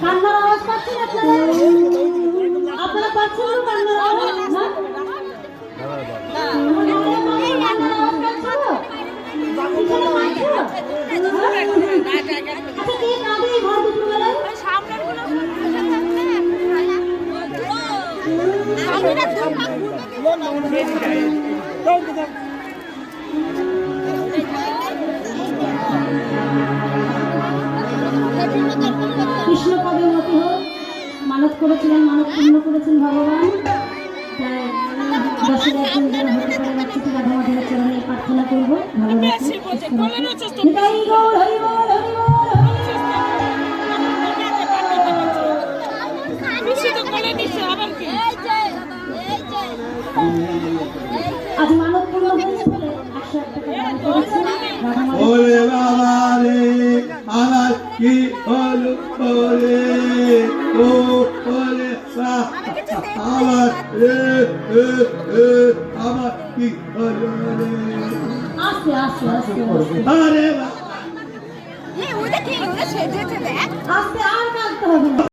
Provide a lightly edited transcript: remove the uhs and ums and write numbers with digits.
কান্নার আওয়াজ পাচ্ছেন আপনারা পাচ্ছেন না কান্নার আওয়াজ না কৃষ্ণ পদে মতি হোক মানত করেছিলেন মানত পূর্ণ করেছেন ভগবান চরণে প্রার্থনা করবো আজ মানব পূর্ণ হয়েছে বলে 101 টাকা ওরে বাবা রে আমার কি হলো ওরে ও ওরে আমার রে আমার কি হলো রে আস্তে আস্তে আস্তে আরে আস্তে আর কাঁদতে হবে না